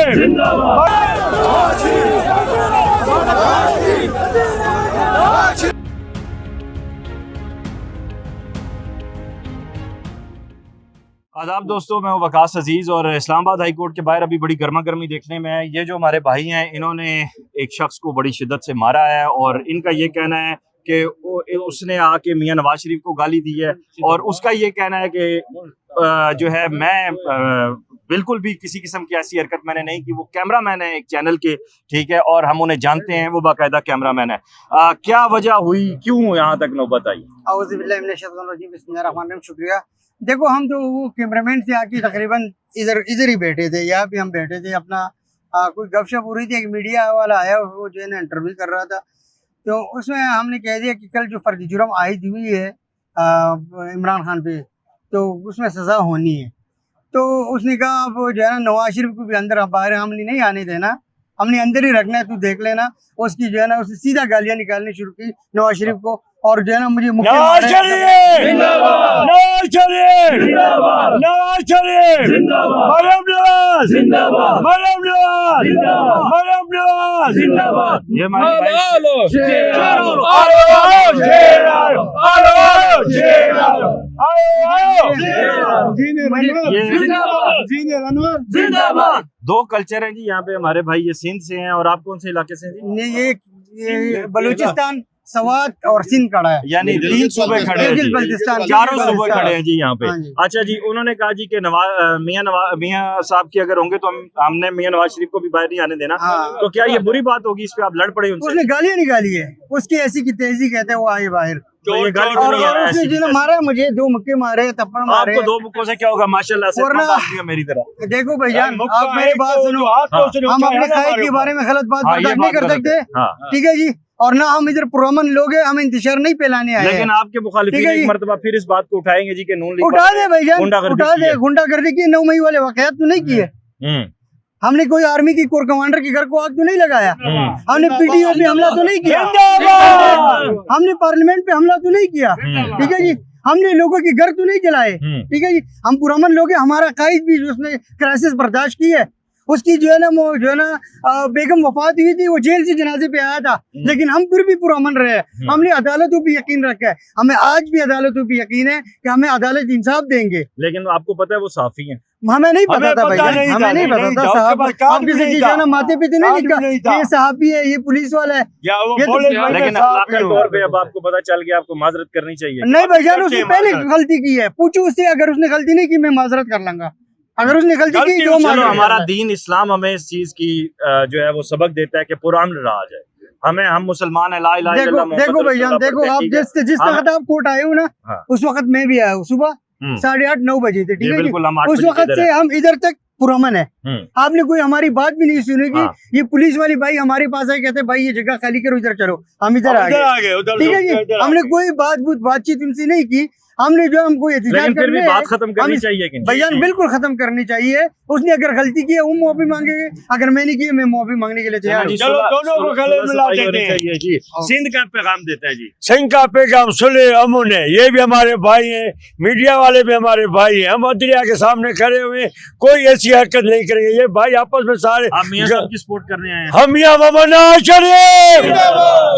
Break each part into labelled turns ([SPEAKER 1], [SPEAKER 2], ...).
[SPEAKER 1] आदाब दोस्तों, मैं हूं वकास अजीज़ और इस्लामाबाद हाई कोर्ट के बाहर अभी बड़ी गर्मा गर्मी देखने में है। ये जो हमारे भाई हैं, इन्होंने एक शख्स को बड़ी शिद्दत से मारा है और इनका ये कहना है कि उसने आके मियां नवाज शरीफ को गाली दी है और उसका ये कहना है कि जो है मैं बिल्कुल भी किसी किस्म की ऐसी हरकत मैंने नहीं की। वो कैमरामैन है एक चैनल के, ठीक है, और हम उन्हें जानते हैं, वो बाकायदा कैमरामैन है। क्या वजह हुई, क्यों यहाँ तक नौबत आई?
[SPEAKER 2] शुक्रिया। देखो, हम तो वो कैमरामैन से आके तकरीबन इधर ही बैठे थे, यहाँ पे हम बैठे थे अपना कोई गपशप हो रही थी। एक मीडिया वाला आया, वो जो है ना इंटरव्यू कर रहा था, तो उसमें हमने कह दिया कि कल जो फर्जी जुर्म आयद हुई है इमरान खान पे, तो उसमें सज़ा होनी है। तो उसने कहा अब जो है ना नवाज शरीफ को भी अंदर बाहर हमने नहीं आने देना, हमने अंदर ही रखना है, तू देख लेना। उसकी जो है ना उसने सीधा गालियाँ निकालनी शुरू की नवाज शरीफ को, और जो है ना मुझे
[SPEAKER 1] दो कल्चर हैं जी यहाँ पे हमारे भाई, ये सिंध से हैं और आप कौन से इलाके से हैं जी?
[SPEAKER 2] ये बलूचिस्तान, सवात और सिंध खड़ा है,
[SPEAKER 1] यानी 3 सूबे खड़े हैं जी, चारों सूबे खड़े हैं जी यहाँ पे। अच्छा जी, उन्होंने कहा जी कि मियां साहब की अगर होंगे तो हमने मियां नवाज शरीफ को भी बाहर नहीं आने देना। तो क्या ये बुरी बात होगी? इस पे आप लड़ पड़े उनसे?
[SPEAKER 2] उसने गालियाँ निकाली है, उसकी ऐसी की तेजी कहते हैं वो आए बाहर।
[SPEAKER 1] तो ये गाली तो नहीं है,
[SPEAKER 2] उसने जो मारा मुझे, 2 मुक्के मारे, थप्पड़ मारे।
[SPEAKER 1] आपको 2 मुक्कों से क्या होगा? माशाल्लाह से मेरी तरह।
[SPEAKER 2] देखो भाईजान, आप मेरी बात सुनो, हम अपने कायद के बारे में गलत बात बर्दाश्त नहीं कर सकते, ठीक है जी। और ना हम इधर पुरअमन लोग हैं, हम इंतजार नहीं फैलाने आए।
[SPEAKER 1] लेकिन आपके मुखालिफिन एक मर्तबा फिर इस बात को उठाएंगे जी कि नून लीग
[SPEAKER 2] उठा दे भाईजान, उठा दे। गुंडागर्दी की 9 मई वाले वाकयात तो नहीं किए हमने, कोई आर्मी की कोर कमांडर के घर को आग तो नहीं लगाया, हमने पीटीओ पे हमला तो नहीं किया, हमने पार्लियामेंट पे हमला तो नहीं किया, ठीक है जी। हमने लोगों के घर तो नहीं जलाए, ठीक है जी। हम पुरअमन लोग हैं, हमारा कायद भी उसने क्राइसिस बर्दाश्त की है। उसकी जो है ना बेगम वफात हुई थी, वो जेल से जनाजे पे आया था, लेकिन हम फिर भी पुरअमन रहे। हमने अदालतों पे यकीन रखा है, हमें आज भी अदालतों पे यकीन है कि हमें अदालत इंसाफ देंगे।
[SPEAKER 1] लेकिन आपको पता है वो साफी हैं?
[SPEAKER 2] हमें नहीं पता था भाई, हमें नहीं पता था साहब। आप किसी की जाना माथे पे तो नहीं लिखा ये साहबी है, ये पुलिस वाला है,
[SPEAKER 1] लेकिन अखलाकी तौर पे अब आपको पता चल गया, आपको माजरत करनी चाहिए।
[SPEAKER 2] नहीं भाईजान, उसने पहले गलती की है, पूछो उससे। अगर उसने गलती नहीं की मैं माजरत कर लूंगा, अगर उसने गलती की तो
[SPEAKER 1] हमारा दीन इस्लाम हमें इस चीज की जो है वो सबक देता है कि पुरान रहा जाए। हम मुसलमान है, ला इलाहा इल्लल्लाह।
[SPEAKER 2] देखो भाईजान, देखो आप जिस वक्त आप कोर्ट आए हो ना, उस वक्त मैं भी आया हूँ, सुबह 8:30-9 बजे थे, ठीक है जी। उस वक्त से हम इधर तक पुरअमन है, आपने कोई हमारी बात भी नहीं सुनी कि ये पुलिस वाली भाई हमारे पास आए, कहते भाई ये जगह खाली करो, इधर चलो, हम इधर आ गए, ठीक है जी। हमने कोई बातचीत उनसे नहीं की, हमने जो हमको एहतजाज करने
[SPEAKER 1] बात खत्म करनी चाहिए
[SPEAKER 2] भैया, बिल्कुल खत्म करनी चाहिए। उसने अगर गलती की है वो माफी मांगेंगे, अगर मैं नहीं की मैं माफी मांगने के लिए तैयार हूं।
[SPEAKER 3] चलो दोनों को गले मिला देते हैं
[SPEAKER 1] जी। सिंध का पैगाम देता है जी,
[SPEAKER 3] सिंध का पैगाम सुलह अमन है। ये भी हमारे भाई हैं, मीडिया वाले भी हमारे भाई हैं। हम दरिया के सामने खड़े हुए, कोई ऐसी हरकत नहीं करेंगे। ये भाई आपस में सारे
[SPEAKER 1] की सपोर्ट करने आए हैं।
[SPEAKER 3] हम मियां मोहम्मद नवाज शरीफ,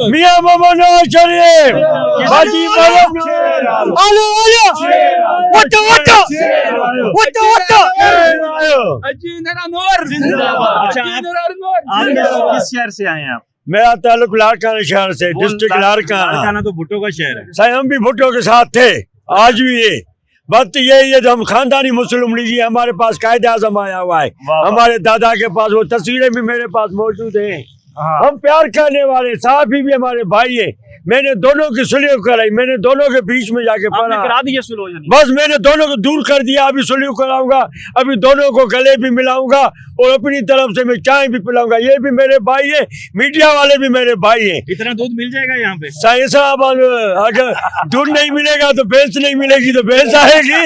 [SPEAKER 3] मियां मोहम्मद नवाज शरीफ,
[SPEAKER 1] किस शहर से आए हैं आप?
[SPEAKER 3] मेरा ताल्लुक लाड़काना शहर से, डिस्ट्रिक्ट लाड़काना।
[SPEAKER 1] तो भुट्टो का शहर है
[SPEAKER 3] सही, हम भी भुट्टो के साथ थे, आज भी ये बात यही है। जो हम खानदानी मुस्लिम लीग, हमारे पास कायद आज़म आया हुआ है, हमारे दादा के पास वो तस्वीरें भी मेरे पास मौजूद हैं। हम प्यार करने वाले साहबी भी हमारे भाई है। मैंने दोनों की सुलह कराई, मैंने दोनों के बीच में जाके पढ़ा,
[SPEAKER 1] करा दिया सुलह,
[SPEAKER 3] बस मैंने दोनों को दूर कर दिया। अभी सुलह कराऊंगा, अभी दोनों को गले भी मिलाऊंगा और अपनी तरफ से मैं चाय भी पिलाऊंगा। ये भी मेरे भाई है, मीडिया वाले भी मेरे भाई हैं।
[SPEAKER 1] इतना दूध मिल जाएगा यहाँ पे?
[SPEAKER 3] साईं साहब, अगर दूध नहीं मिलेगा तो भैंस नहीं मिलेगी, तो भैंस आएगी।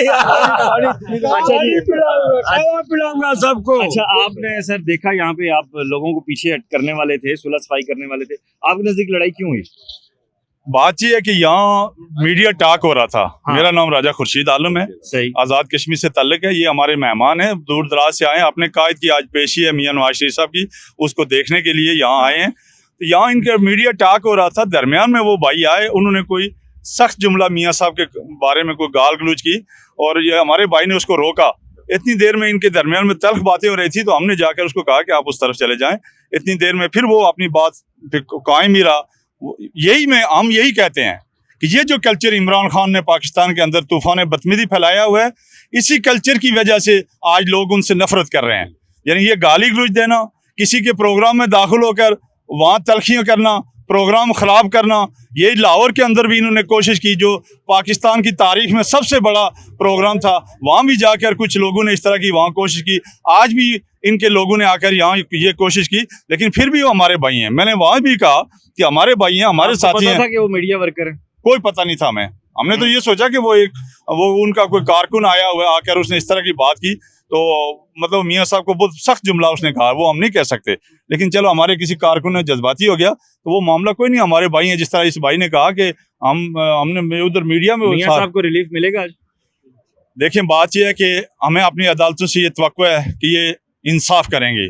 [SPEAKER 3] पिलाऊंगा सबको।
[SPEAKER 1] अच्छा, आपने सर देखा यहाँ पे आप लोगों को पीछे करने वाले थे, सुलह सफाई करने वाले थे, आपके नजदीक लड़ाई क्यों हुई?
[SPEAKER 4] बात ये है कि यहाँ मीडिया टॉक हो रहा था।
[SPEAKER 1] हाँ।
[SPEAKER 4] मेरा नाम राजा खुर्शीद आलम है,
[SPEAKER 1] सही।
[SPEAKER 4] आज़ाद कश्मीर से ताल्लुक है। ये हमारे मेहमान हैं, दूर दराज से आए हैं। अपने कायद की आज पेशी है मियां नवाज शरीफ साहब की, उसको देखने के लिए यहाँ आए हैं। तो यहाँ इनका मीडिया टॉक हो रहा था, दरमियान में वो भाई आए, उन्होंने कोई सख्त जुमला मियाँ साहब के बारे में कोई गाल गलूज की और ये हमारे भाई ने उसको रोका। इतनी देर में इनके दरमियान में तल्ख बातें हो रही थी, तो हमने जाकर उसको कहा कि आप उस तरफ चले जाएं। इतनी देर में फिर वो अपनी बात कायम ही रहा। हम यही कहते हैं कि ये जो कल्चर इमरान खान ने पाकिस्तान के अंदर तूफान बदतमीजी फैलाया हुआ है, इसी कल्चर की वजह से आज लोग उनसे नफरत कर रहे हैं। यानी ये गाली गलौज देना, किसी के प्रोग्राम में दाखिल होकर वहाँ तलखियाँ करना, प्रोग्राम ख़राब करना, ये लाहौर के अंदर भी इन्होंने कोशिश की, जो पाकिस्तान की तारीख में सबसे बड़ा प्रोग्राम था, वहाँ भी जाकर कुछ लोगों ने इस तरह की वहाँ कोशिश की। आज भी इनके लोगों ने आकर यहाँ ये कोशिश की, लेकिन फिर भी वो हमारे भाई हैं। मैंने वहाँ भी कहा कि हमारे भाई हैं, हमारे साथी हैं।
[SPEAKER 1] पता था कि वो मीडिया वर्कर है?
[SPEAKER 4] कोई पता नहीं था हमें। हमने तो ये सोचा कि वो उनका कोई कारकुन आया हुआ है, आकर उसने इस तरह की बात की, तो मतलब मियाँ साहब को बहुत सख्त जुमला उसने कहा, वो हम नहीं कह सकते। लेकिन चलो हमारे किसी कारकुन ने जज्बाती हो गया तो वो मामला कोई नहीं, हमारे भाई हैं। जिस तरह इस भाई ने कहा कि हमने उधर मीडिया में
[SPEAKER 1] मियाँ साहब को रिलीफ मिलेगा आज?
[SPEAKER 4] देखिए, बात यह है कि हमें अपनी अदालतों से ये तवक्को है कि ये इंसाफ करेंगे।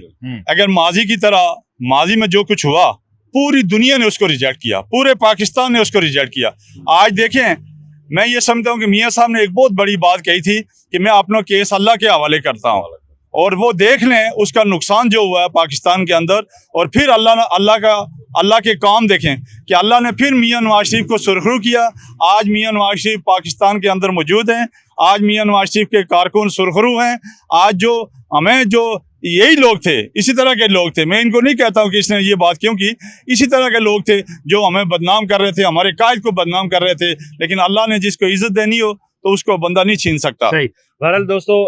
[SPEAKER 4] अगर माजी की तरह माजी में जो कुछ हुआ पूरी दुनिया ने उसको रिजेक्ट किया, पूरे पाकिस्तान ने उसको रिजेक्ट किया। आज देखें, मैं ये समझता हूँ कि मियाँ साहब ने एक बहुत बड़ी बात कही थी कि मैं अपना केस अल्लाह के हवाले करता हूँ, और वो देख लें उसका नुकसान जो हुआ है पाकिस्तान के अंदर। और फिर अल्लाह के काम देखें कि अल्लाह ने फिर मियाँ नवाज शरीफ को सुरखरू किया। आज मियाँ नवाज शरीफ पाकिस्तान के अंदर मौजूद हैं, आज मियाँ नवाज शरीफ के कारकुन सुरखरू हैं। आज जो यही लोग थे, इसी तरह के लोग थे। मैं इनको नहीं कहता हूँ कि इसने ये बात क्यों की, इसी तरह के लोग थे जो हमें बदनाम कर रहे थे, हमारे कायद को बदनाम कर रहे थे। लेकिन अल्लाह ने जिसको इज्जत देनी हो तो उसको बंदा नहीं छीन सकता।
[SPEAKER 1] सही। बहरहाल दोस्तों,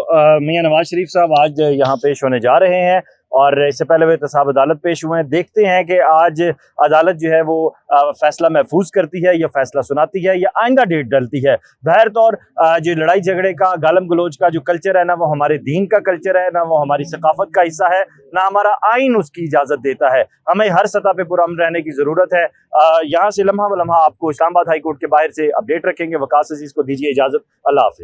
[SPEAKER 1] मियां नवाज शरीफ साहब आज यहाँ पेश होने जा रहे हैं और इससे पहले वे एहतसाब अदालत पेश हुए हैं। देखते हैं कि आज अदालत जो है वो फैसला महफूज करती है या फैसला सुनाती है या आइंदा डेट डलती है। बहर तौर जो लड़ाई झगड़े का, गालम गलोच का जो कल्चर है ना, वो हमारे दीन का कल्चर है, ना वो हमारी सकाफत का हिस्सा है, ना हमारा आइन उसकी इजाज़त देता है। हमें हर सतह पे पुरअमन रहने की ज़रूरत है। यहाँ से लम्हा ब लम्हा आपको इस्लामाबाद हाई कोर्ट के बाहर से अपडेट रखेंगे। वकास अजीज़ को दीजिए इजाज़त। अल्लाह हाफ़िज़।